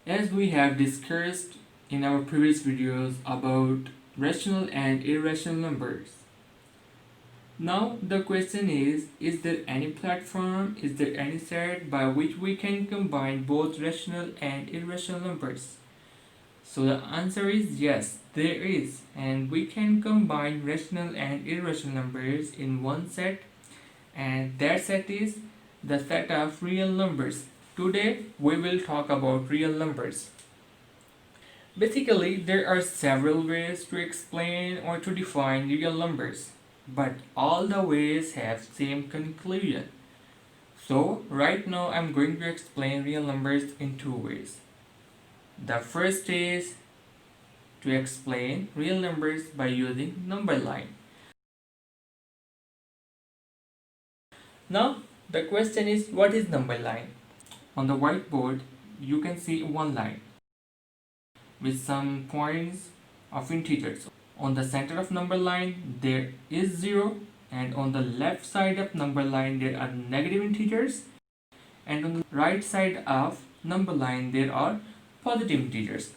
As we have discussed in our previous videos about rational and irrational numbers. Now the question is there any platform, is there any set by which we can combine both rational and irrational numbers? So the answer is yes, there is, and we can combine rational and irrational numbers in one set, and that set is the set of real numbers. Today we will talk about real numbers. Basically, there are several ways to explain or to define real numbers, but all the ways have same conclusion. So, right now I'm going to explain real numbers in two ways. The first is to explain real numbers by using number line. Now, the question is, what is number line? On the whiteboard, you can see one line with some points of integers. On the center of number line there is 0, and on the left side of number line there are negative integers, and on the right side of number line there are positive integers.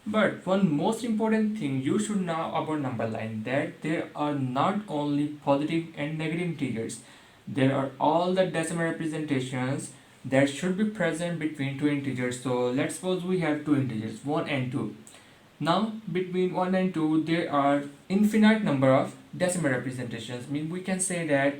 But one most important thing you should know about number line, that there are not only positive and negative integers, there are all the decimal representations that should be present between two integers. So let's suppose we have two integers 1 and 2. Now between 1 and 2 there are infinite number of decimal representations. We can say that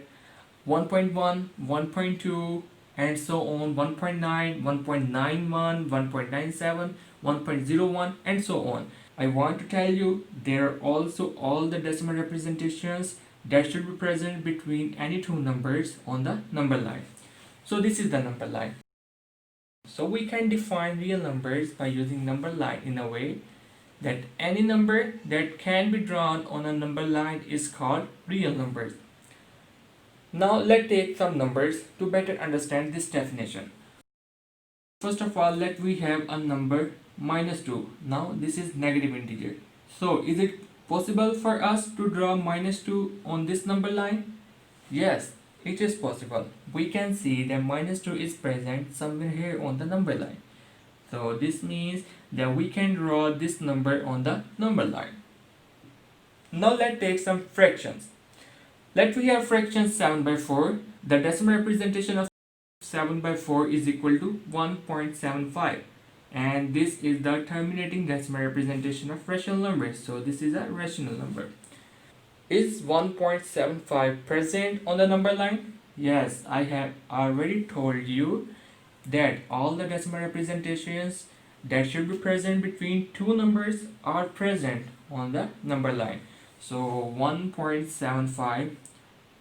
1.1, 1.2 and so on, 1.9, 1.91, 1.97, 1.01 and so on. I want to tell you there are also all the decimal representations that should be present between any two numbers on the number line. So this is the number line. So we can define real numbers by using number line in a way that any number that can be drawn on a number line is called real numbers. Now let's take some numbers to better understand this definition. First of all, let we have a number -2. Now this is negative integer. So is it possible for us to draw -2 on this number line? Yes, it is possible. We can see that -2 is present somewhere here on the number line. So this means that we can draw this number on the number line. Now let's take some fractions. Let we have fraction 7 by 4. The decimal representation of 7 by 4 is equal to 1.75. And this is the terminating decimal representation of rational numbers. So this is a rational number. Is 1.75 present on the number line? Yes, I have already told you that all the decimal representations that should be present between two numbers are present on the number line. So 1.75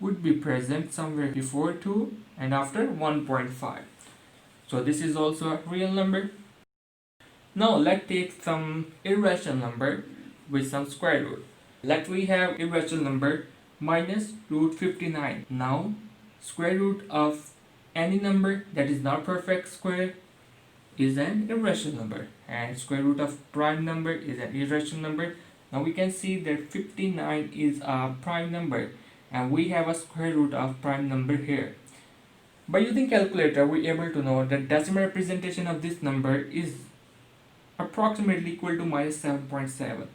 would be present somewhere before 2 and after 1.5. So this is also a real number. Now let's take some irrational number with some square root. Let we have irrational number minus root 59. Now square root of any number that is not perfect square is an irrational number, and square root of prime number is an irrational number. Now we can see that 59 is a prime number and we have a square root of prime number here. By using calculator we are able to know that decimal representation of this number is approximately equal to -7.7.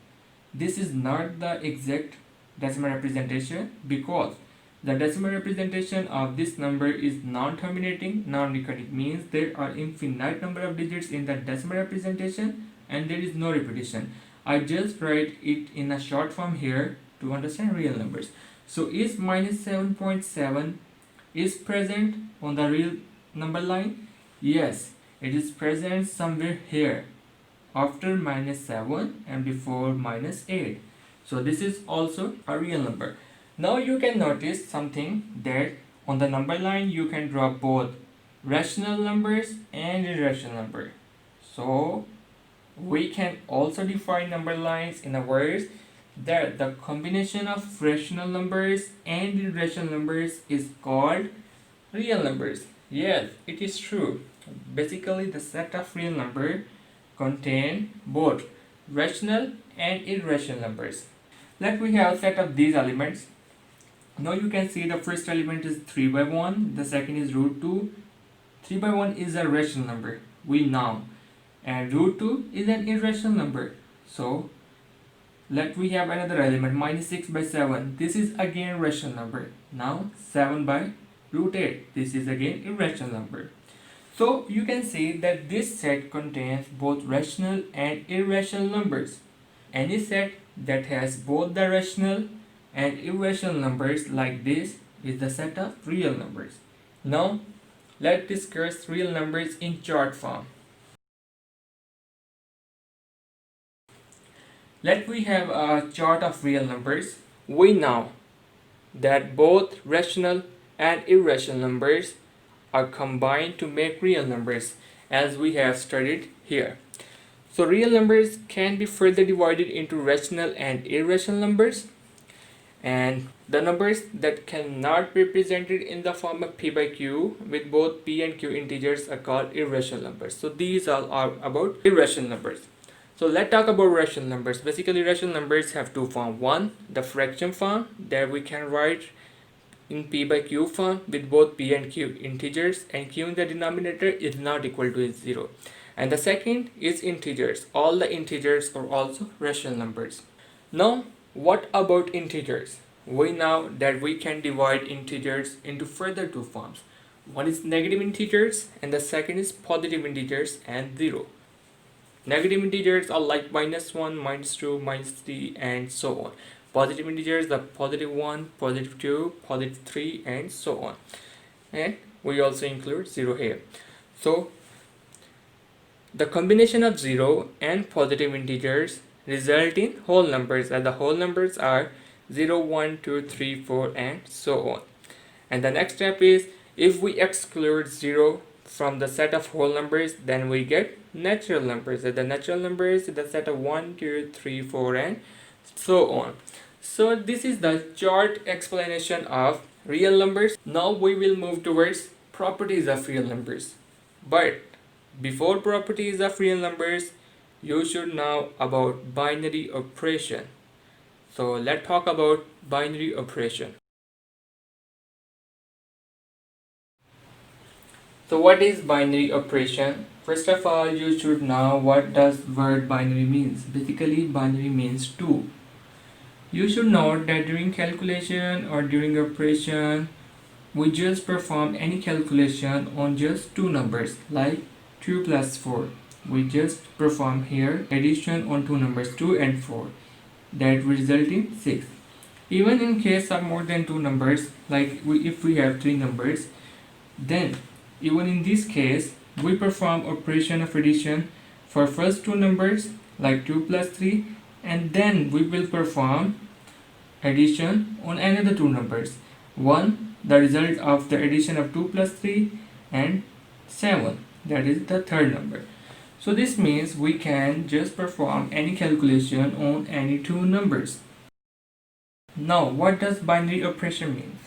This is not the exact decimal representation because the decimal representation of this number is non-terminating, non-recurring, means there are infinite number of digits in the decimal representation and there is no repetition. I just write it in a short form here to understand real numbers. So is -7.7 is present on the real number line? Yes, it is present somewhere here after -7 and before -8. So this is also a real number. Now you can notice something, that on the number line you can draw both rational numbers and irrational numbers. So we can also define number lines in a words that the combination of rational numbers and irrational numbers is called real numbers. Yes, it is true. Basically the set of real numbers contain both rational and irrational numbers. Let we have a set of these elements. Now you can see the first element is 3 by 1, the second is root 2. 3 by 1 is a rational number, we know. and root 2 is an irrational number. So let we have another element, minus 6 by 7. This is again rational number. Now 7 by root 8. This is again irrational number. So you can see that this set contains both rational and irrational numbers. Any set that has both the rational and irrational numbers like this is the set of real numbers. Now let's discuss real numbers in chart form. Let we have a chart of real numbers. We know that both rational and irrational numbers are combined to make real numbers, as we have studied here. So real numbers can be further divided into rational and irrational numbers, and the numbers that cannot be represented in the form of p by q with both p and q integers are called irrational numbers. So these all are about irrational numbers. So let's talk about rational numbers. Basically, rational numbers have two forms. One, the fraction form that we can write in p by q form with both p and q integers and q in the denominator is not equal to 0. And the second is integers. All the integers are also rational numbers. Now, what about integers? We know that we can divide integers into further two forms. One is negative integers and the second is positive integers and 0. Negative integers are like minus 1, minus 2, minus 3 and so on. Positive integers are positive 1, positive 2, positive 3 and so on. And we also include 0 here. So the combination of 0 and positive integers result in whole numbers, and the whole numbers are 0, 1, 2, 3, 4 and so on. And the next step is, if we exclude 0 from the set of whole numbers, then we get natural numbers. And the natural numbers is the set of 1, 2, 3, 4 and so on. So this is the short explanation of real numbers. Now we will move towards properties of real numbers. But before properties of real numbers, you should know about binary operation. So let's talk about binary operation. So what is binary operation? First of all, you should know what does word binary means. Basically, binary means 2. You should note that during calculation or during operation, we just perform any calculation on just two numbers, like 2 plus 4. We just perform here addition on two numbers 2 and 4. That will result in 6. Even in case of more than two numbers, like if we have three numbers, then even in this case, we perform operation of addition for first two numbers like 2 plus 3, and then we will perform addition on another two numbers. One, the result of the addition of 2 plus 3 and 7, that is the third number. So this means we can just perform any calculation on any two numbers. Now, what does binary operation mean?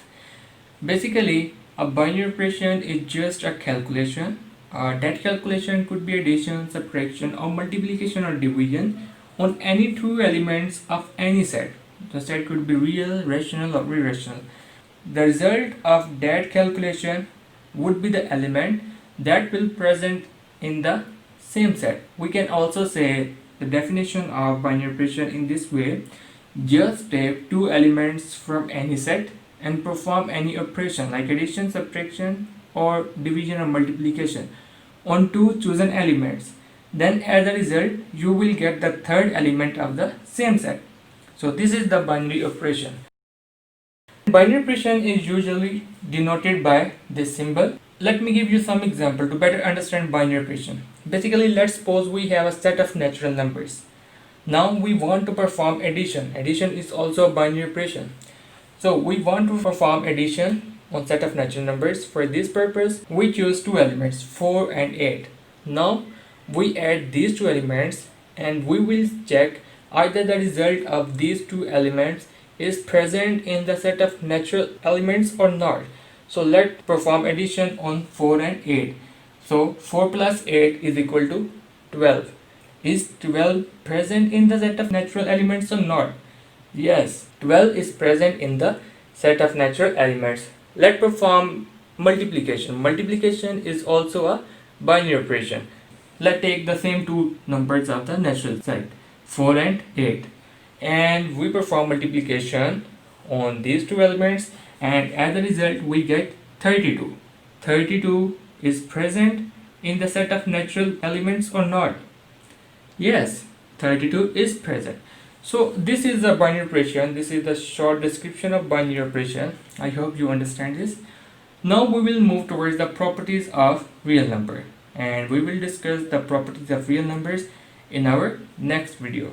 Basically, a binary operation is just a calculation. That calculation could be addition, subtraction or multiplication or division on any two elements of any set. The set could be real, rational or irrational. The result of that calculation would be the element that will present in the same set. We can also say the definition of binary operation in this way: just take two elements from any set and perform any operation like addition, subtraction or division or multiplication on two chosen elements. Then as a result, you will get the third element of the same set. So this is the binary operation. Binary operation is usually denoted by this symbol. Let me give you some example to better understand binary operation. Basically, let's suppose we have a set of natural numbers. Now we want to perform addition. Addition is also a binary operation. So we want to perform addition on set of natural numbers. For this purpose, we choose two elements, 4 and 8. Now we add these two elements and we will check either the result of these two elements is present in the set of natural elements or not. So let's perform addition on 4 and 8. So 4 plus 8 is equal to 12. Is 12 present in the set of natural elements or not? Yes, 12 is present in the set of natural elements. Let's perform multiplication. Multiplication is also a binary operation. let's take the same two numbers of the natural side, 4 and 8, and we perform multiplication on these two elements, and as a result we get 32. 32 is present in the set of natural elements or not? Yes, 32 is present. So this is the binary operation. This is the short description of binary operation. I hope you understand this. Now we will move towards the properties of real number, and we will discuss the properties of real numbers in our next video.